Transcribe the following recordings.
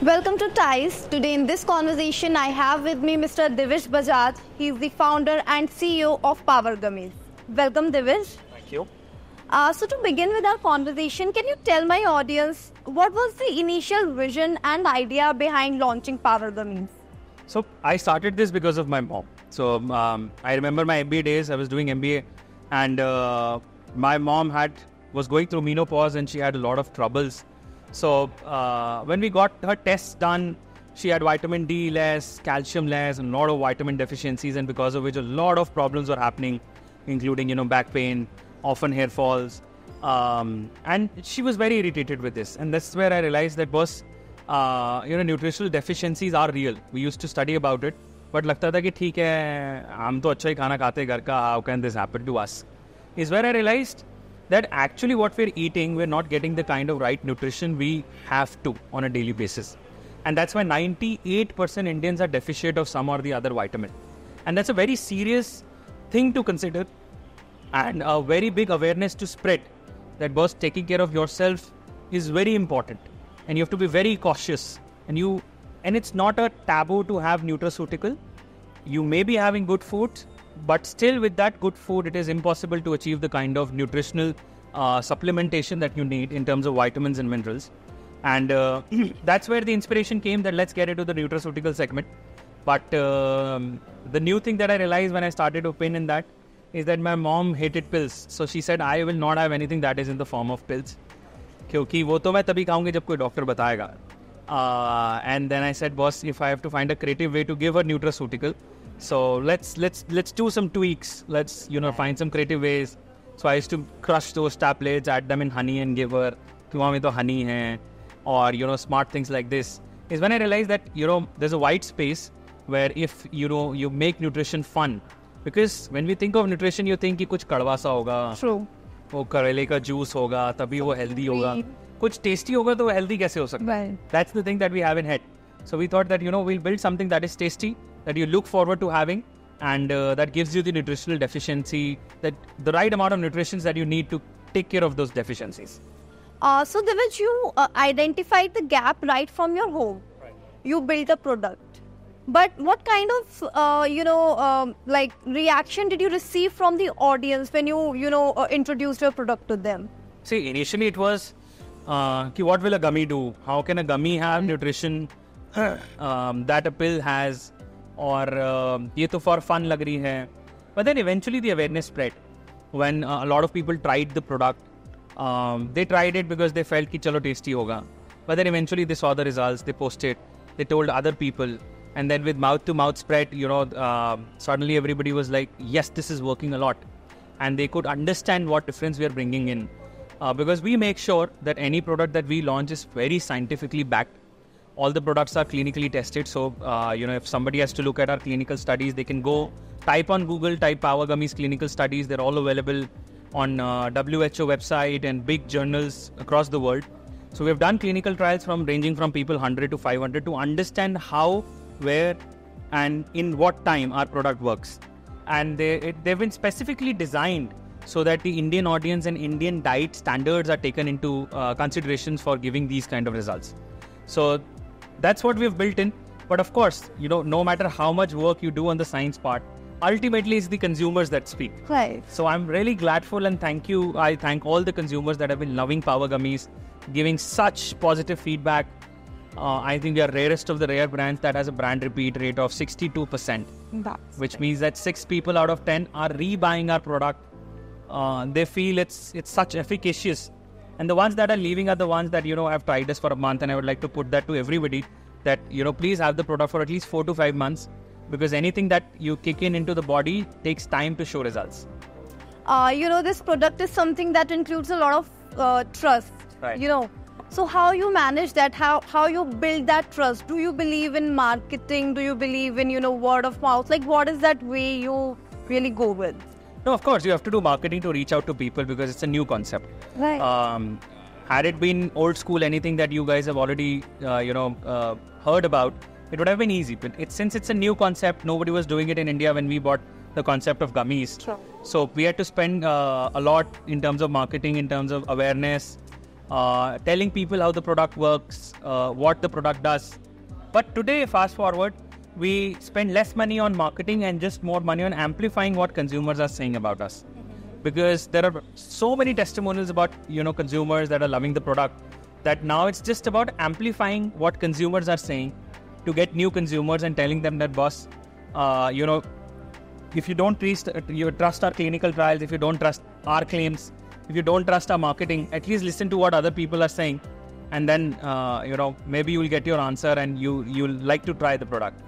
Welcome to TICE. Today in this conversation, I have with me Mr. Divij Bajaj. He is the founder and CEO of Power Gummies. Welcome, Divij. Thank you. So to begin with our conversation, can you tell my audience what was the initial vision and idea behind launching Power Gummies? So I started this because of my mom. So I remember my MBA days. I was doing MBA, and my mom was going through menopause, and she had a lot of troubles. So when we got her tests done, she had vitamin D less, calcium less, and a lot of vitamin deficiencies, and because of which a lot of problems were happening, including back pain, often hair falls, and she was very irritated with this. And that's where I realized that nutritional deficiencies are real. We used to study about it, but लगता था कि ठीक है, हम तो अच्छा ही खाना खाते घर का. How can this happen to us? Is where I realized that actually what we're eating, we're not getting the kind of right nutrition we have to on a daily basis. And that's why 98% Indians are deficient of some or the other vitamin. And that's a very serious thing to consider, and a very big awareness to spread that boss, taking care of yourself is very important, and you have to be very cautious. And it's not a taboo to have nutraceutical. You may be having good food, but still with that good food, it is impossible to achieve the kind of nutritional supplementation that you need in terms of vitamins and minerals. And that's where the inspiration came that let's get into the nutraceutical segment. But the new thing that I realized when I started to pin in that is that my mom hated pills. So she said, I will not have anything that is in the form of pills. क्योंकि वो तो मैं तभी खाऊंगी जब कोई doctor बताएगा. And then I said, boss, if I have to find a creative way to give her nutraceutical, so let's do some tweaks. Let's find some creative ways. So I used to crush those tablets, add them in honey, and give her. Kuwa mein to honey hai, or smart things like this. Is when I realized that there's a wide space where if you make nutrition fun, because when we think of nutrition, you think कि कुछ कड़वा सा होगा. True. वो करेले का juice होगा तभी वो हेल्दी होगा. कुछ टेस्टी होगा तो वो हेल्दी कैसे हो सकता है? That's the thing that we have in head. So we thought that we'll build something that is tasty, that you look forward to having, and that gives you the nutritional deficiency, that the right amount of nutrition that you need to take care of those deficiencies. So Divij, you identified the gap right from your home. Right. You built a product. But what kind of, reaction did you receive from the audience when you introduced your product to them? See, initially it was, what will a gummy do? How can a gummy have nutrition that a pill has? Or ये तो for fun लग रही है. But then eventually the awareness spread. When a lot of people tried the product, they tried it because they felt कि चलो tasty होगा. But then eventually they saw the results, they posted, they told other people. And then with mouth-to-mouth spread, suddenly everybody was like, yes, this is working a lot. And they could understand what difference we are bringing in. Because we make sure that any product that we launch is very scientifically backed. All the products are clinically tested. So, if somebody has to look at our clinical studies, they can go type on Google, type Power Gummies clinical studies. They're all available on WHO website and big journals across the world. So we've done clinical trials ranging from people 100 to 500 to understand how, where, and in what time our product works. And they've been specifically designed so that the Indian audience and Indian diet standards are taken into considerations for giving these kind of results. So that's what we've built in. But of course, no matter how much work you do on the science part, ultimately it's the consumers that speak. Right. So I'm really gladful and thank you. I thank all the consumers that have been loving Power Gummies, giving such positive feedback. I think we are rarest of the rare brands that has a brand repeat rate of 62%. Which means that 6 people out of 10 are rebuying our product. They feel it's such efficacious. And the ones that are leaving are the ones that, have tried us for a month. And I would like to put that to everybody that, please have the product for at least 4 to 5 months. Because anything that you kick into the body takes time to show results. This product is something that includes a lot of trust. Right. So how you manage that? How you build that trust? Do you believe in marketing? Do you believe in, word of mouth? Like, what is that way you really go with? No, of course, you have to do marketing to reach out to people because it's a new concept. Right. Had it been old school, anything that you guys have already, heard about, it would have been easy. But since it's a new concept, nobody was doing it in India when we bought the concept of gummies. True. So we had to spend a lot in terms of marketing, in terms of awareness, telling people how the product works, what the product does. But today, fast forward, we spend less money on marketing and just more money on amplifying what consumers are saying about us. Because there are so many testimonials about, consumers that are loving the product, that now it's just about amplifying what consumers are saying to get new consumers and telling them that, boss, if you don't trust our clinical trials, if you don't trust our claims, if you don't trust our marketing, at least listen to what other people are saying. And then, maybe you'll get your answer and you'll like to try the product.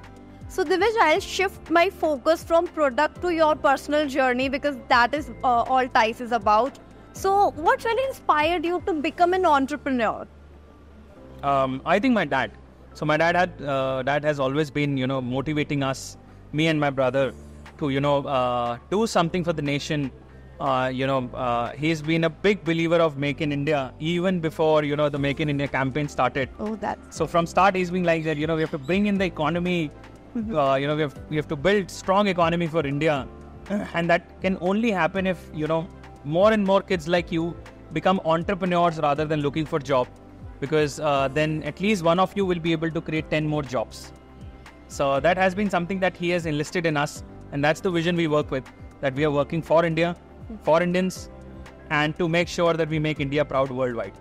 So Divij, I'll shift my focus from product to your personal journey, because that is all TICE is about. So what really inspired you to become an entrepreneur? I think my dad. So my dad has always been, motivating us, me and my brother, to, do something for the nation. He's been a big believer of Make in India, even before, the Make in India campaign started. So from start, he's been like that, we have to bring in the economy, we have to build strong economy for India. And that can only happen if, more and more kids like you become entrepreneurs rather than looking for job. Because then at least one of you will be able to create 10 more jobs. So that has been something that he has enlisted in us. And that's the vision we work with, that we are working for India, for Indians, and to make sure that we make India proud worldwide.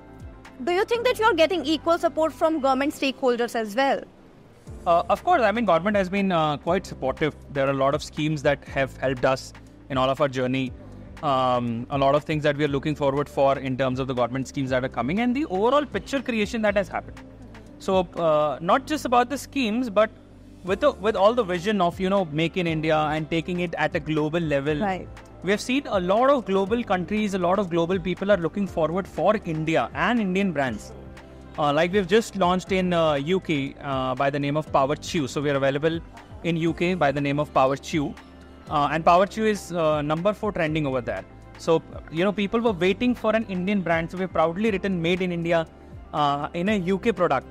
Do you think that you're getting equal support from government stakeholders as well? Of course, government has been quite supportive. There are a lot of schemes that have helped us in all of our journey. A lot of things that we are looking forward for in terms of the government schemes that are coming and the overall picture creation that has happened. So not just about the schemes, but with all the vision of, Make in India and taking it at a global level. Right. We have seen a lot of global countries, a lot of global people are looking forward for India and Indian brands. Like we've just launched in UK by the name of Power Chew. So we are available in UK by the name of Power Chew. And Power Chew is number 4 trending over there. So, people were waiting for an Indian brand. So we've proudly written Made in India in a UK product.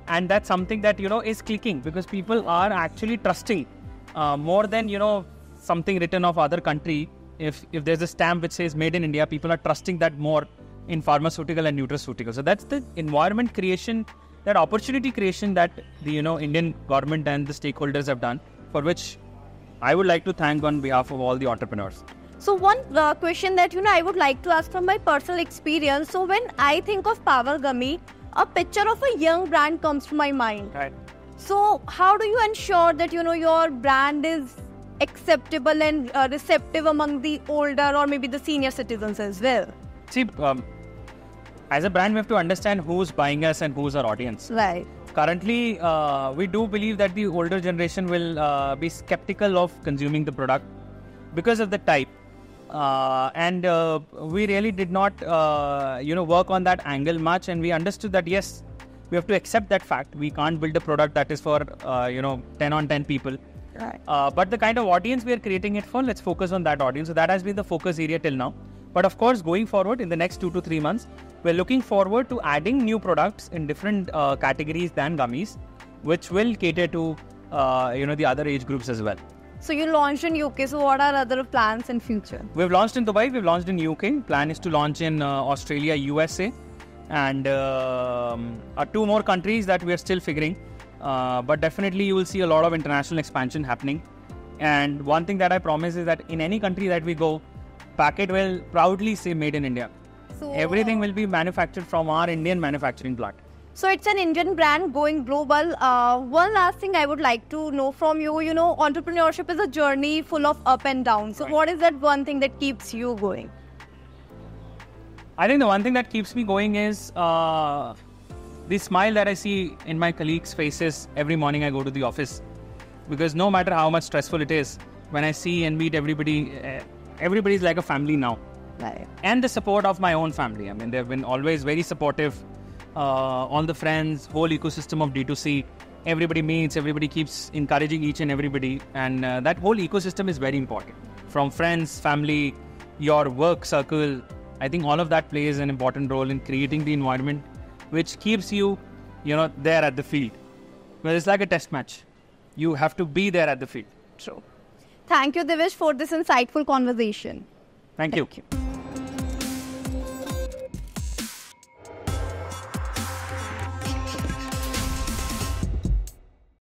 And that's something that, is clicking, because people are actually trusting more than, something written of other country. If there's a stamp which says Made in India, people are trusting that more in pharmaceutical and nutraceutical. So that's the environment creation, that opportunity creation that the, Indian government and the stakeholders have done, for which I would like to thank on behalf of all the entrepreneurs. So one question that, I would like to ask from my personal experience. So when I think of Power Gummy, a picture of a young brand comes to my mind. Right. So how do you ensure that, your brand is acceptable and receptive among the older or maybe the senior citizens as well? See, as a brand, we have to understand who's buying us and who's our audience. Right. Currently, we do believe that the older generation will be skeptical of consuming the product because of the type. And we really did not, work on that angle much. And we understood that, yes, we have to accept that fact. We can't build a product that is for, 10 on 10 people. Right. But the kind of audience we are creating it for, let's focus on that audience. So that has been the focus area till now. But of course, going forward in the next 2 to 3 months, we're looking forward to adding new products in different categories than gummies, which will cater to, the other age groups as well. So you launched in UK. So what are other plans in future? We've launched in Dubai. We've launched in UK. Plan is to launch in Australia, USA, and 2 more countries that we are still figuring. But definitely you will see a lot of international expansion happening. And one thing that I promise is that in any country that we go, packet will proudly say Made in India. So everything will be manufactured from our Indian manufacturing plant. So it's an Indian brand going global. One last thing I would like to know from you, entrepreneurship is a journey full of up and down. So what is that one thing that keeps you going? I think the one thing that keeps me going is the smile that I see in my colleagues' faces every morning I go to the office. Because no matter how much stressful it is, when I see and meet everybody, everybody's like a family now. Right. And the support of my own family. They've been always very supportive. All the friends, whole ecosystem of D2C. Everybody meets, everybody keeps encouraging each and everybody. And that whole ecosystem is very important. From friends, family, your work circle. I think all of that plays an important role in creating the environment which keeps you, there at the field. Well, it's like a test match. You have to be there at the field. True. Thank you, Divij, for this insightful conversation. Thank you.